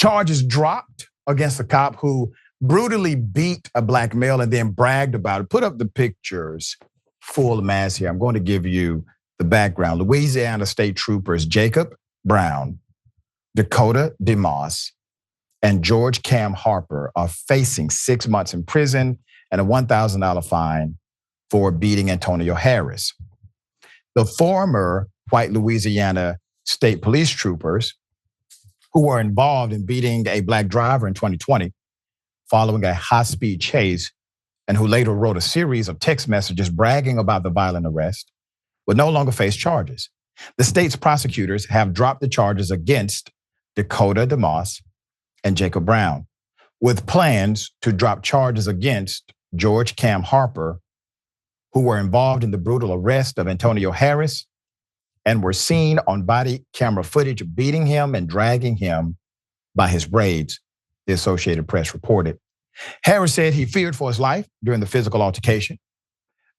Charges dropped against a cop who brutally beat a black male and then bragged about it. Put up the pictures, full mass here. I'm going to give you the background. Louisiana State Troopers Jacob Brown, Dakota DeMoss, and George Cam Harper are facing 6 months in prison and a $1,000 fine for beating Antonio Harris. The former white Louisiana State Police troopers who were involved in beating a black driver in 2020 following a high-speed chase and who later wrote a series of text messages bragging about the violent arrest would no longer face charges. The state's prosecutors have dropped the charges against Dakota DeMoss and Jacob Brown, with plans to drop charges against George Cam Harper, who were involved in the brutal arrest of Antonio Harris and were seen on body camera footage beating him and dragging him by his braids, the Associated Press reported. Harris said he feared for his life during the physical altercation,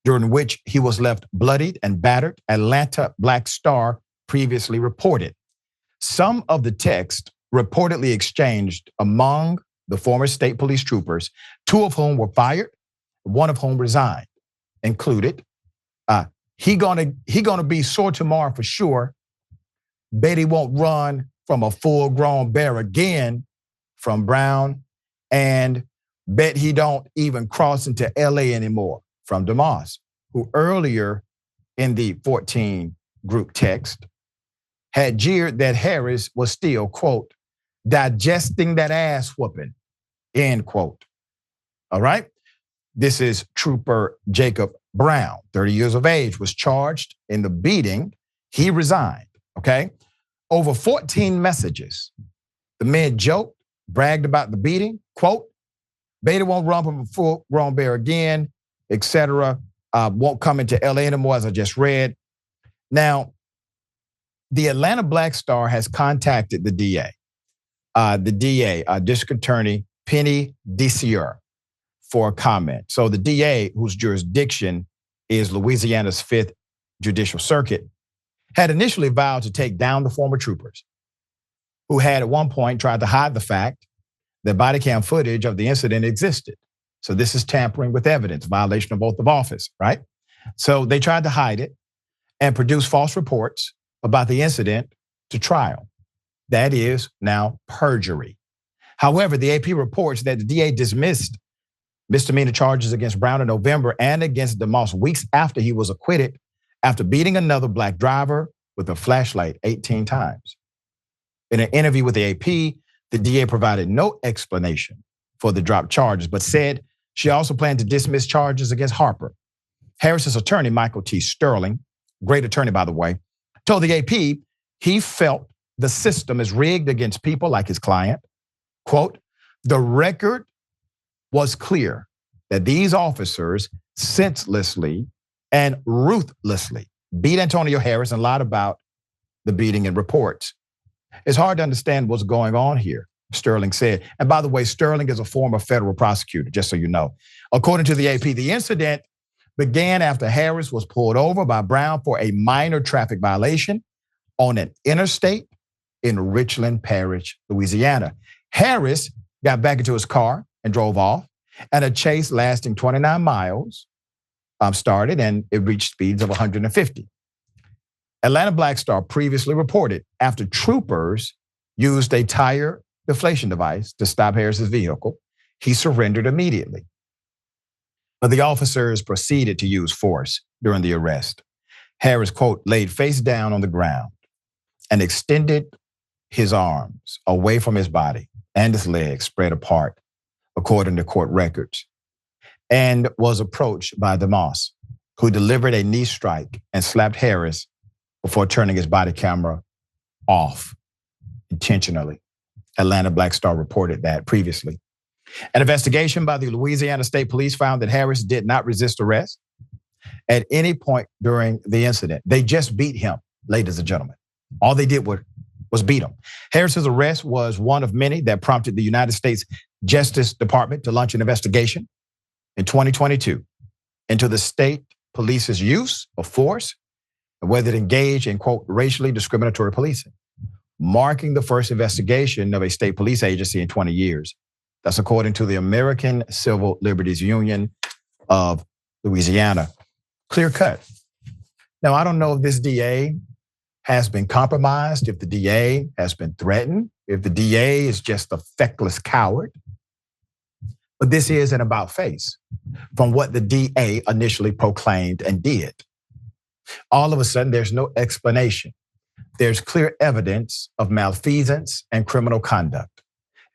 during which he was left bloodied and battered, Atlanta Black Star previously reported. Some of the text reportedly exchanged among the former state police troopers, 2 of whom were fired, 1 of whom resigned, included, he gonna be sore tomorrow for sure. Bet he won't run from a full-grown bear again, from Brown, and bet he don't even cross into LA anymore, from DeMoss, who earlier in the 14 group text had jeered that Harris was still, quote, digesting that ass whooping, end quote. All right? This is Trooper Jacob Brown, 30 years of age, was charged in the beating. He resigned, okay? Over 14 messages. The men joked, bragged about the beating, quote, Beta won't run from a full-grown bear again, etc. Won't come into LA anymore, as I just read. Now, the Atlanta Black Star has contacted the DA. District Attorney Penny DeSier, for a comment. So the DA, whose jurisdiction is Louisiana's 5th Judicial Circuit, had initially vowed to take down the former troopers, who had at one point tried to hide the fact that body cam footage of the incident existed. So this is tampering with evidence, violation of oath of office, right? So they tried to hide it and produce false reports about the incident to trial. That is now perjury. However, the AP reports that the DA dismissed misdemeanor charges against Brown in November and against DeMoss weeks after he was acquitted after beating another black driver with a flashlight 18 times. In an interview with the AP, the DA provided no explanation for the dropped charges, but said she also planned to dismiss charges against Harper. Harris's attorney, Michael T. Sterling, great attorney, by the way, told the AP he felt the system is rigged against people like his client. Quote, the record was clear that these officers senselessly and ruthlessly beat Antonio Harris and lied about the beating in reports. It's hard to understand what's going on here, Sterling said. And by the way, Sterling is a former federal prosecutor, just so you know. According to the AP, the incident began after Harris was pulled over by Brown for a minor traffic violation on an interstate in Richland Parish, Louisiana. Harris got back into his car and drove off, and a chase lasting 29 miles started, and it reached speeds of 150. Atlanta Black Star previously reported after troopers used a tire deflation device to stop Harris's vehicle, he surrendered immediately. But the officers proceeded to use force during the arrest. Harris, quote, laid face down on the ground and extended his arms away from his body and his legs spread apart, according to court records, and was approached by DeMoss, who delivered a knee strike and slapped Harris before turning his body camera off intentionally. Atlanta Black Star reported that previously. An investigation by the Louisiana State Police found that Harris did not resist arrest at any point during the incident. They just beat him, ladies and gentlemen. All they did was beat him. Harris's arrest was one of many that prompted the United States Justice Department to launch an investigation in 2022 into the state police's use of force and whether it engaged in, quote, racially discriminatory policing. marking the first investigation of a state police agency in 20 years. That's according to the American Civil Liberties Union of Louisiana. Clear cut. Now, I don't know if this DA has been compromised, if the DA has been threatened, if the DA is just a feckless coward. But this is an about face from what the DA initially proclaimed and did. All of a sudden, there's no explanation. There's clear evidence of malfeasance and criminal conduct.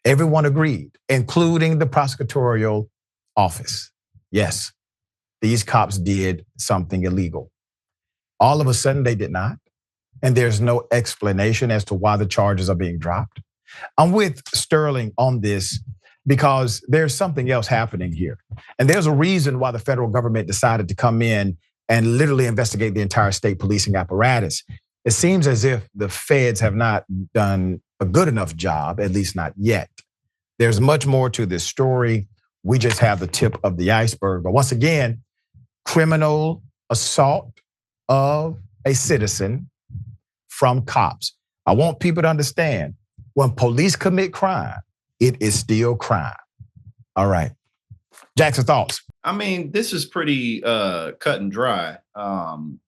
Everyone agreed, including the prosecutorial office. Yes, these cops did something illegal. All of a sudden, they did not. And there's no explanation as to why the charges are being dropped. I'm with Sterling on this because there's something else happening here. And there's a reason why the federal government decided to come in and literally investigate the entire state policing apparatus. It seems as if the feds have not done a good enough job, at least not yet. There's much more to this story. We just have the tip of the iceberg. But once again, criminal assault of a citizen from cops. I want people to understand, when police commit crime, it is still crime. All right. Jackson, thoughts? I mean, this is pretty cut and dry.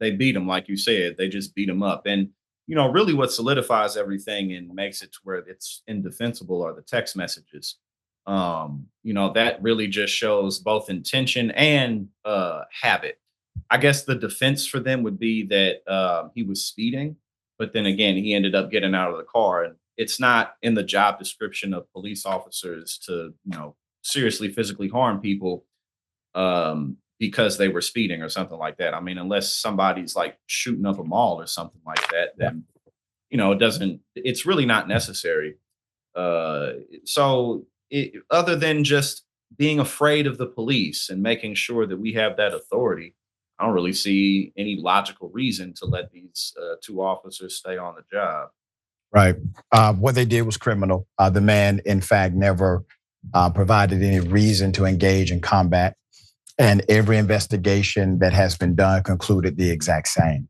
They beat him, like you said. They just beat him up. And, really what solidifies everything and makes it to where it's indefensible are the text messages. That really just shows both intention and habit. I guess the defense for them would be that he was speeding, but then again, he ended up getting out of the car. And it's not in the job description of police officers to, seriously physically harm people because they were speeding or something like that. I mean, unless somebody's like shooting up a mall or something like that, then, it's really not necessary. Other than just being afraid of the police and making sure that we have that authority, I don't really see any logical reason to let these two officers stay on the job. Right. What they did was criminal. The man, in fact, never provided any reason to engage in combat. And every investigation that has been done concluded the exact same.